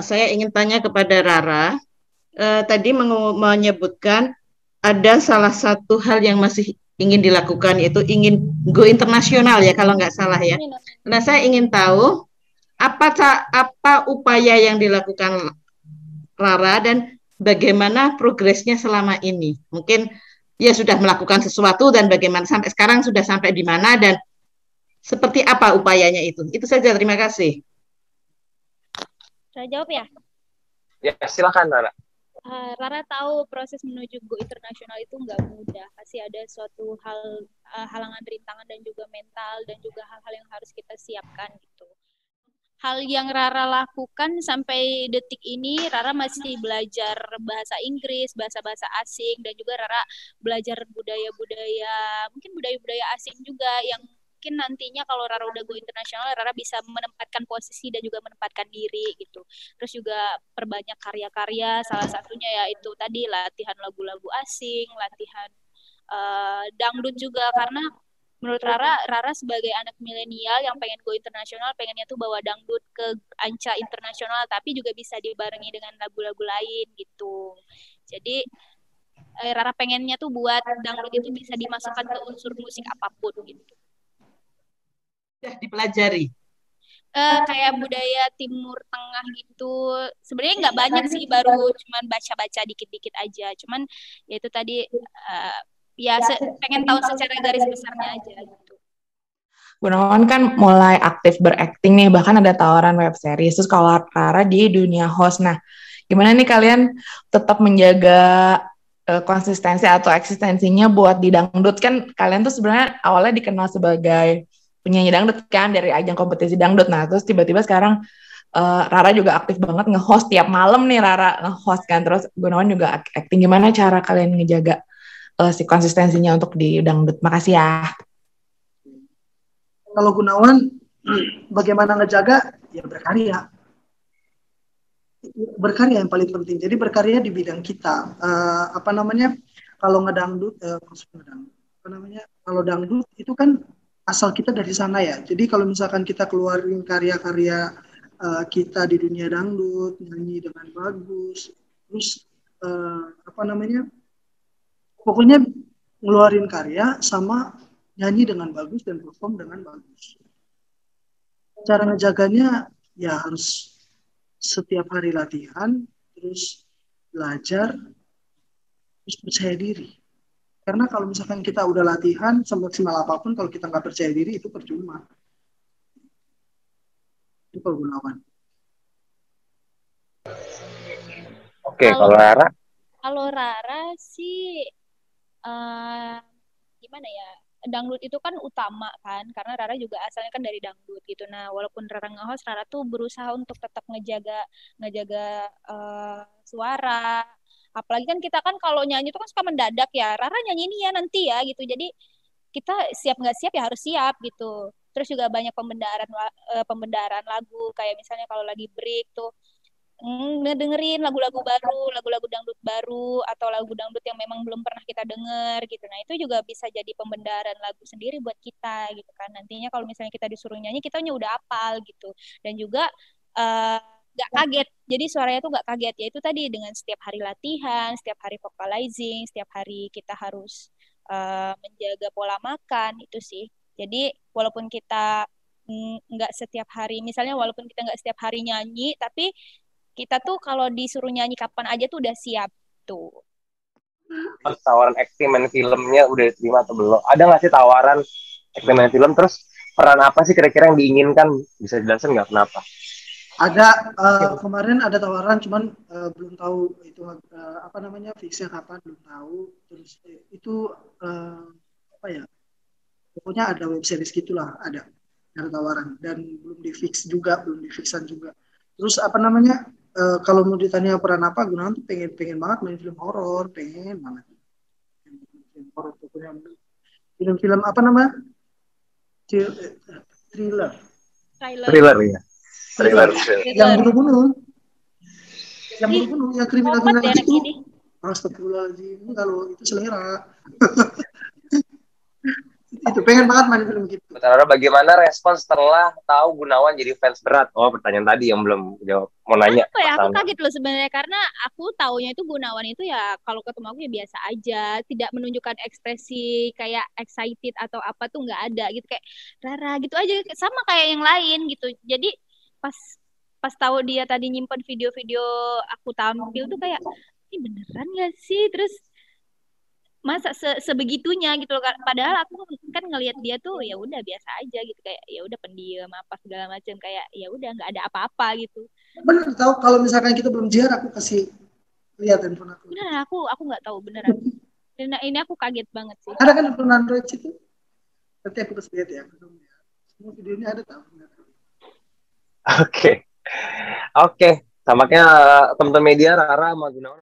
Saya ingin tanya kepada Rara. Tadi menyebutkan ada salah satu hal yang masih ingin dilakukan, yaitu ingin go internasional ya kalau nggak salah ya. Amin, amin. Nah, saya ingin tahu apa upaya yang dilakukan Rara dan bagaimana progresnya selama ini. Mungkin ya sudah melakukan sesuatu dan bagaimana sampai sekarang sudah sampai di mana dan seperti apa upayanya itu. Itu saja, terima kasih. Saya jawab ya. Ya, silakan Rara. Rara tahu proses menuju go internasional itu nggak mudah. Pasti ada suatu halangan, rintangan dan juga mental dan juga hal-hal yang harus kita siapkan gitu. Hal yang Rara lakukan sampai detik ini, Rara masih belajar bahasa Inggris, bahasa-bahasa asing, dan juga Rara belajar budaya-budaya, mungkin budaya-budaya asing juga yang mungkin nantinya kalau Rara udah go internasional, Rara bisa menempatkan posisi dan juga menempatkan diri gitu. Terus juga perbanyak karya-karya, salah satunya yaitu tadi latihan lagu-lagu asing, latihan dangdut juga, karena menurut Rara sebagai anak milenial yang pengen go internasional, pengennya tuh bawa dangdut ke anca internasional, tapi juga bisa dibarengi dengan lagu-lagu lain gitu. Jadi Rara pengennya tuh buat dangdut itu bisa dimasukkan ke unsur musik apapun gitu. Sudah dipelajari. Kayak budaya Timur Tengah gitu. Sebenarnya nggak banyak sih, baru cuman baca-baca dikit-dikit aja. Cuman ya itu tadi ya pengen tahu secara garis besarnya aja gitu. Gunawan kan mulai aktif berakting nih, bahkan ada tawaran web series. Terus kalau Rara di dunia host, nah gimana nih kalian tetap menjaga konsistensi atau eksistensinya buat di dangdut? Kan kalian tuh sebenarnya awalnya dikenal sebagai penyanyi dangdut kan dari ajang kompetisi dangdut. Nah terus tiba-tiba sekarang Rara juga aktif banget nge-host tiap malam nih, Rara nge-host kan. Terus Gunawan juga acting. Gimana cara kalian ngejaga si konsistensinya untuk di dangdut? Makasih ya. Kalau Gunawan, bagaimana ngejaga? Ya berkarya. Berkarya yang paling penting. Jadi berkarya di bidang kita. Kalau ngedangdut, kalau dangdut itu kan asal kita dari sana ya. Jadi kalau misalkan kita keluarin karya-karya kita di dunia dangdut, nyanyi dengan bagus, terus pokoknya ngeluarin karya sama nyanyi dengan bagus dan perform dengan bagus. Cara ngejaganya ya harus setiap hari latihan, terus belajar, terus percaya diri. Karena kalau misalkan kita udah latihan semaksimal apapun, kalau kita nggak percaya diri itu percuma. Itu kalau Gunawan. Oke, kalau Rara? Kalau Rara sih gimana ya, dangdut itu kan utama kan, karena Rara juga asalnya kan dari dangdut gitu. Nah walaupun Rara nge-host, Rara tuh berusaha untuk tetap ngejaga suara. Apalagi kan kita kan kalau nyanyi itu kan suka mendadak ya, Rara nyanyi ini ya nanti ya gitu. Jadi kita siap nggak siap ya harus siap gitu. Terus juga banyak pembendaharaan lagu, kayak misalnya kalau lagi break tuh ngedengerin lagu-lagu baru, lagu-lagu dangdut baru, atau lagu dangdut yang memang belum pernah kita denger gitu. Nah itu juga bisa jadi pembendaharaan lagu sendiri buat kita gitu kan. Nantinya kalau misalnya kita disuruh nyanyi, kita udah apal gitu. Dan juga nggak kaget, jadi suaranya tuh nggak kaget. Ya itu tadi, dengan setiap hari latihan, setiap hari vocalizing, setiap hari kita harus menjaga pola makan itu sih. Jadi walaupun kita nggak setiap hari, misalnya walaupun kita nggak setiap hari nyanyi, tapi kita tuh kalau disuruh nyanyi kapan aja tuh udah siap tuh. Tawaran acting main filmnya udah diterima atau belum? Ada nggak sih tawaran acting main film? Terus peran apa sih kira-kira yang diinginkan? Bisa dijelasin nggak kenapa? Ada kemarin ada tawaran, cuman belum tahu itu fixnya kapan, belum tahu. Terus itu pokoknya ada web series gitulah, ada tawaran dan belum difixan juga. Terus kalau mau ditanya peran apa, Gunawan tuh pengen banget main film horor, pengen banget. Film horor pokoknya. Film thriller. Thriller ya. Thriller. Yang bunuh-bunuh. Yang kriminal-kriminal itu. Astagfirullahaladzim, kalau itu selera. itu pengen banget main film gitu. Rara, bagaimana respon setelah tahu Gunawan jadi fans berat? Oh, pertanyaan tadi yang belum jawab. Mau nanya. Apa ya, aku Mas Ana. kaget loh sebenarnya karena aku taunya itu Gunawan itu ya kalau ketemu aku ya biasa aja, tidak menunjukkan ekspresi kayak excited atau apa tuh nggak ada gitu, kayak Rara gitu aja sama kayak yang lain gitu. Jadi pas pas tahu dia tadi nyimpen video-video aku tampil tuh kayak ini beneran gak sih? Terus masa sebegitunya gitu loh. Padahal aku kan ngelihat dia tuh ya udah biasa aja gitu, kayak ya udah pendiam apa segala macam, kayak ya udah nggak ada apa-apa gitu. Bener tahu kalau misalkan kita belum jihad aku kasih lihat handphone aku. Beneran aku nggak tahu beneran. Dan ini aku kaget banget sih. Ada kan handphone Android itu? Nanti aku kasih lihat ya. Semua videonya ada tahu. Oke. Tampaknya teman-teman media Rara sama Gunawan